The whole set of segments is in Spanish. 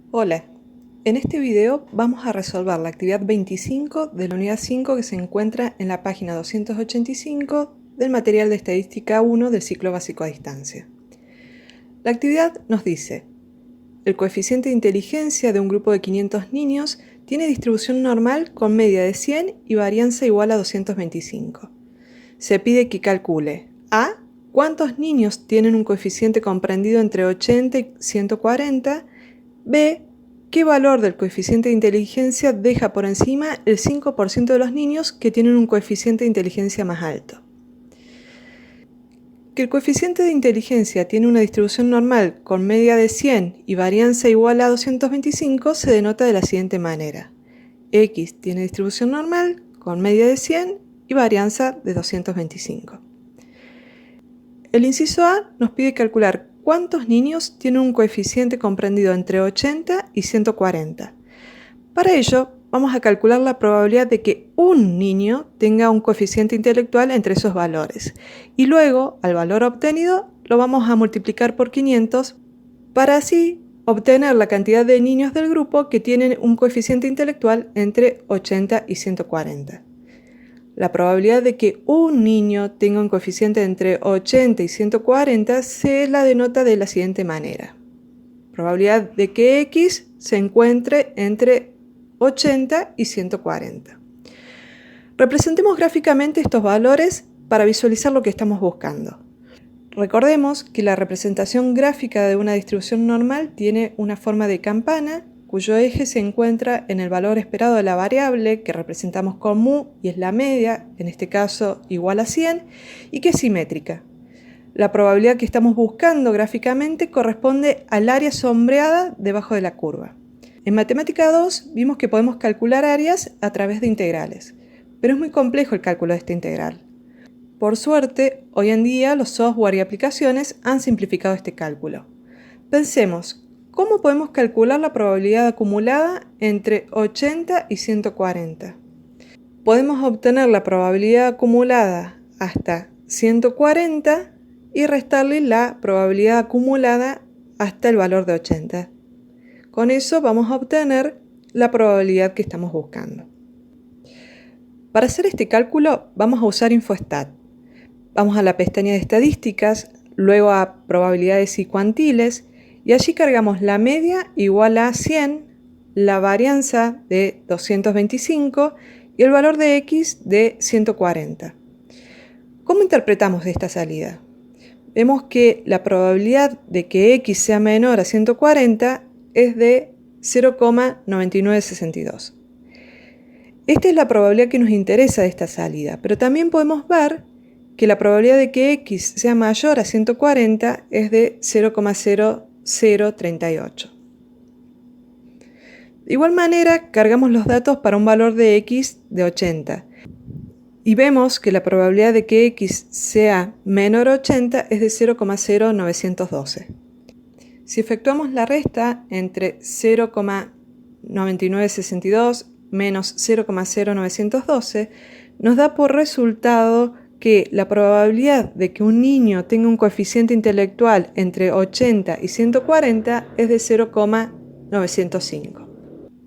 Hola, en este video vamos a resolver la actividad 25 de la unidad 5 que se encuentra en la página 285 del material de estadística 1 del ciclo básico a distancia. La actividad nos dice: el coeficiente de inteligencia de un grupo de 500 niños tiene distribución normal con media de 100 y varianza igual a 225. Se pide que calcule a. ¿Cuántos niños tienen un coeficiente comprendido entre 80 y 140? B. ¿Qué valor del coeficiente de inteligencia deja por encima el 5% de los niños que tienen un coeficiente de inteligencia más alto? Que el coeficiente de inteligencia tiene una distribución normal con media de 100 y varianza igual a 225 se denota de la siguiente manera. X tiene distribución normal con media de 100 y varianza de 225. El inciso A nos pide calcular cuántos niños tienen un coeficiente comprendido entre 80 y 140. Para ello, vamos a calcular la probabilidad de que un niño tenga un coeficiente intelectual entre esos valores. Y luego, al valor obtenido, lo vamos a multiplicar por 500 para así obtener la cantidad de niños del grupo que tienen un coeficiente intelectual entre 80 y 140. La probabilidad de que un niño tenga un coeficiente entre 80 y 140 se la denota de la siguiente manera. Probabilidad de que X se encuentre entre 80 y 140. Representemos gráficamente estos valores para visualizar lo que estamos buscando. Recordemos que la representación gráfica de una distribución normal tiene una forma de campana, cuyo eje se encuentra en el valor esperado de la variable que representamos con mu y es la media, en este caso igual a 100, y que es simétrica. La probabilidad que estamos buscando gráficamente corresponde al área sombreada debajo de la curva. En Matemática 2 vimos que podemos calcular áreas a través de integrales, pero es muy complejo el cálculo de esta integral. Por suerte, hoy en día los software y aplicaciones han simplificado este cálculo. Pensemos, ¿cómo podemos calcular la probabilidad acumulada entre 80 y 140? Podemos obtener la probabilidad acumulada hasta 140 y restarle la probabilidad acumulada hasta el valor de 80. Con eso vamos a obtener la probabilidad que estamos buscando. Para hacer este cálculo vamos a usar Infostat. Vamos a la pestaña de estadísticas, luego a probabilidades y cuantiles, y allí cargamos la media igual a 100, la varianza de 225 y el valor de X de 140. ¿Cómo interpretamos esta salida? Vemos que la probabilidad de que X sea menor a 140 es de 0,9962. Esta es la probabilidad que nos interesa de esta salida, pero también podemos ver que la probabilidad de que X sea mayor a 140 es de 0,0038. De igual manera, cargamos los datos para un valor de X de 80 y vemos que la probabilidad de que X sea menor a 80 es de 0,0912. Si efectuamos la resta entre 0,9962 menos 0,0912, nos da por resultado que la probabilidad de que un niño tenga un coeficiente intelectual entre 80 y 140 es de 0,905.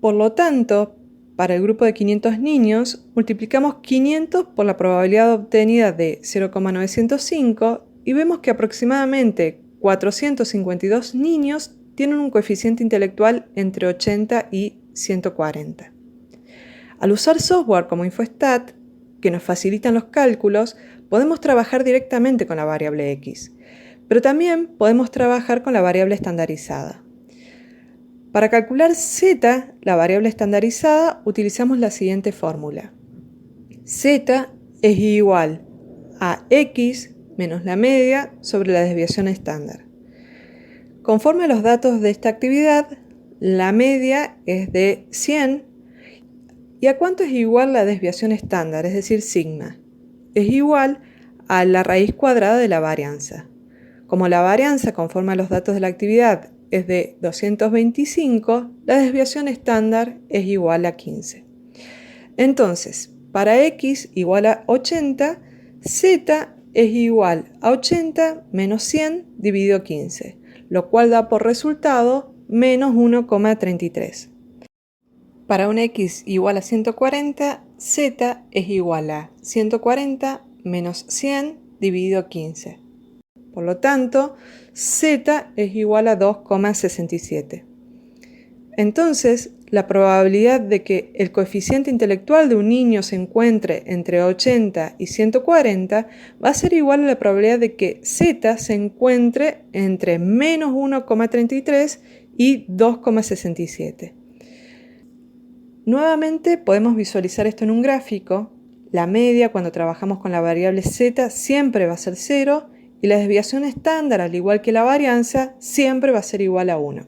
Por lo tanto, para el grupo de 500 niños, multiplicamos 500 por la probabilidad obtenida de 0,905 y vemos que aproximadamente 452 niños tienen un coeficiente intelectual entre 80 y 140. Al usar software como Infostat, que nos facilitan los cálculos, podemos trabajar directamente con la variable X, pero también podemos trabajar con la variable estandarizada. Para calcular Z, la variable estandarizada, utilizamos la siguiente fórmula. Z es igual a X menos la media sobre la desviación estándar. Conforme a los datos de esta actividad, la media es de 100. ¿Y a cuánto es igual la desviación estándar, es decir, sigma? Es igual a la raíz cuadrada de la varianza. Como la varianza, conforme a los datos de la actividad, es de 225, la desviación estándar es igual a 15. Entonces, para X igual a 80, Z es igual a 80 menos 100 dividido 15, lo cual da por resultado menos 1,33. Para un x igual a 140, z es igual a 140 menos 100 dividido 15. Por lo tanto, z es igual a 2,67. Entonces, la probabilidad de que el coeficiente intelectual de un niño se encuentre entre 80 y 140 va a ser igual a la probabilidad de que z se encuentre entre menos 1,33 y 2,67. Nuevamente podemos visualizar esto en un gráfico. La media cuando trabajamos con la variable z siempre va a ser 0 y la desviación estándar, al igual que la varianza, siempre va a ser igual a 1.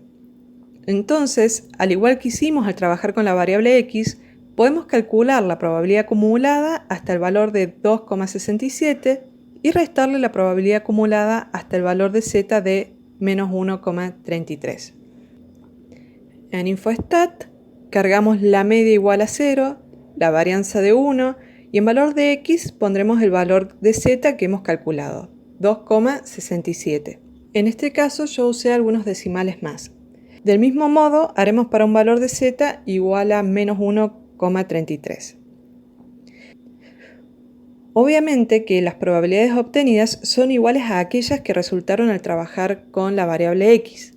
Entonces, al igual que hicimos al trabajar con la variable x, podemos calcular la probabilidad acumulada hasta el valor de 2,67 y restarle la probabilidad acumulada hasta el valor de z de menos 1,33. En InfoStat cargamos la media igual a 0, la varianza de 1 y en valor de x pondremos el valor de z que hemos calculado, 2,67. En este caso yo usé algunos decimales más. Del mismo modo haremos para un valor de z igual a menos 1,33. Obviamente que las probabilidades obtenidas son iguales a aquellas que resultaron al trabajar con la variable x.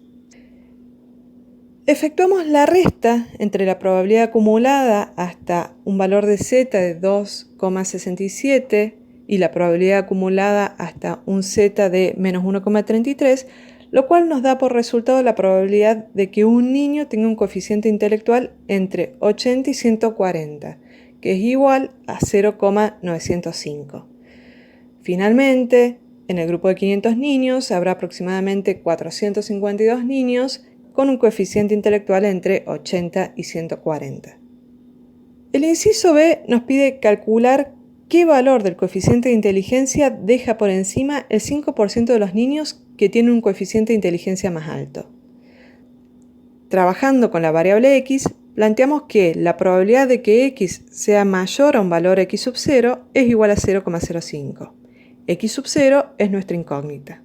Efectuamos la resta entre la probabilidad acumulada hasta un valor de z de 2,67 y la probabilidad acumulada hasta un z de menos 1,33, lo cual nos da por resultado la probabilidad de que un niño tenga un coeficiente intelectual entre 80 y 140, que es igual a 0,905. Finalmente, en el grupo de 500 niños habrá aproximadamente 452 niños con un coeficiente intelectual entre 80 y 140. El inciso B nos pide calcular qué valor del coeficiente de inteligencia deja por encima el 5% de los niños que tienen un coeficiente de inteligencia más alto. Trabajando con la variable x, planteamos que la probabilidad de que x sea mayor a un valor x sub 0 es igual a 0,05. X sub 0 es nuestra incógnita.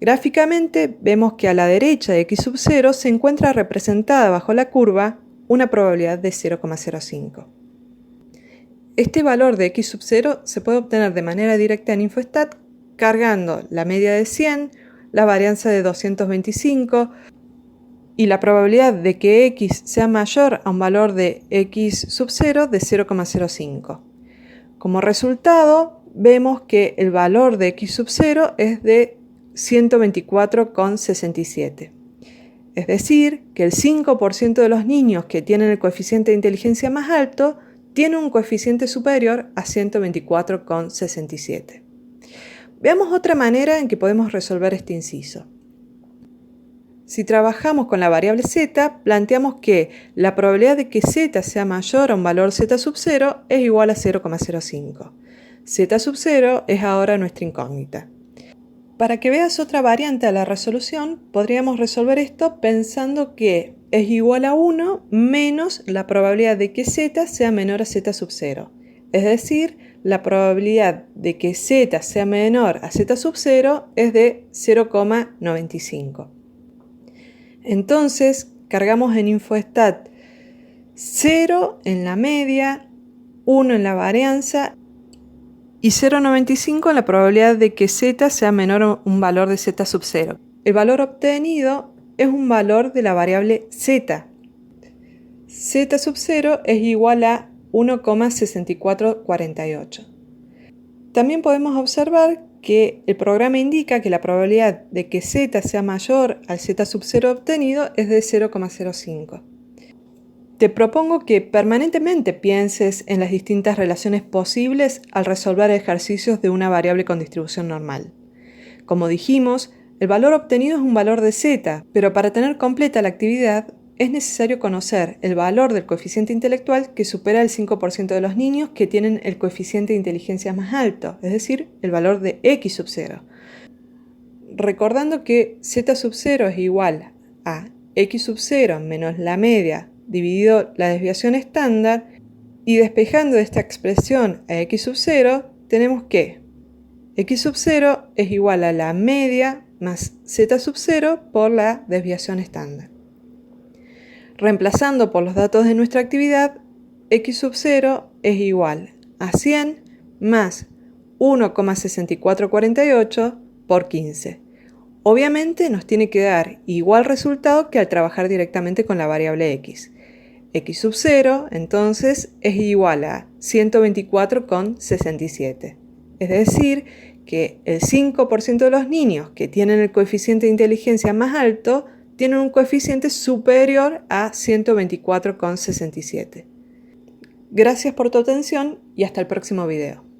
Gráficamente vemos que a la derecha de x sub 0 se encuentra representada bajo la curva una probabilidad de 0,05. Este valor de x sub 0 se puede obtener de manera directa en InfoStat cargando la media de 100, la varianza de 225 y la probabilidad de que x sea mayor a un valor de x sub 0 de 0,05. Como resultado, vemos que el valor de x sub 0 es de 124,67. Es decir, que el 5% de los niños que tienen el coeficiente de inteligencia más alto tiene un coeficiente superior a 124,67. Veamos otra manera en que podemos resolver este inciso. Si trabajamos con la variable z, planteamos que la probabilidad de que z sea mayor a un valor z sub 0 es igual a 0,05. Z sub 0 es ahora nuestra incógnita. Para que veas otra variante a la resolución, podríamos resolver esto pensando que es igual a 1 menos la probabilidad de que z sea menor a z sub 0. Es decir, la probabilidad de que z sea menor a z sub 0 es de 0,95. Entonces, cargamos en InfoStat 0 en la media, 1 en la varianza y 0,95 en la probabilidad de que z sea menor a un valor de z sub 0. El valor obtenido es un valor de la variable z. Z sub 0 es igual a 1,6448. También podemos observar que el programa indica que la probabilidad de que z sea mayor al z sub 0 obtenido es de 0,05. Te propongo que permanentemente pienses en las distintas relaciones posibles al resolver ejercicios de una variable con distribución normal. Como dijimos, el valor obtenido es un valor de z, pero para tener completa la actividad es necesario conocer el valor del coeficiente intelectual que supera el 5% de los niños que tienen el coeficiente de inteligencia más alto, es decir, el valor de x sub 0. Recordando que z sub 0 es igual a x sub 0 menos la media dividido la desviación estándar, y despejando esta expresión a x sub 0, tenemos que x sub 0 es igual a la media más z sub 0 por la desviación estándar. Reemplazando por los datos de nuestra actividad, x sub 0 es igual a 100 más 1,6448 por 15. Obviamente nos tiene que dar igual resultado que al trabajar directamente con la variable x. X sub 0 entonces es igual a 124,67. Es decir, que el 5% de los niños que tienen el coeficiente de inteligencia más alto tienen un coeficiente superior a 124,67. Gracias por tu atención y hasta el próximo video.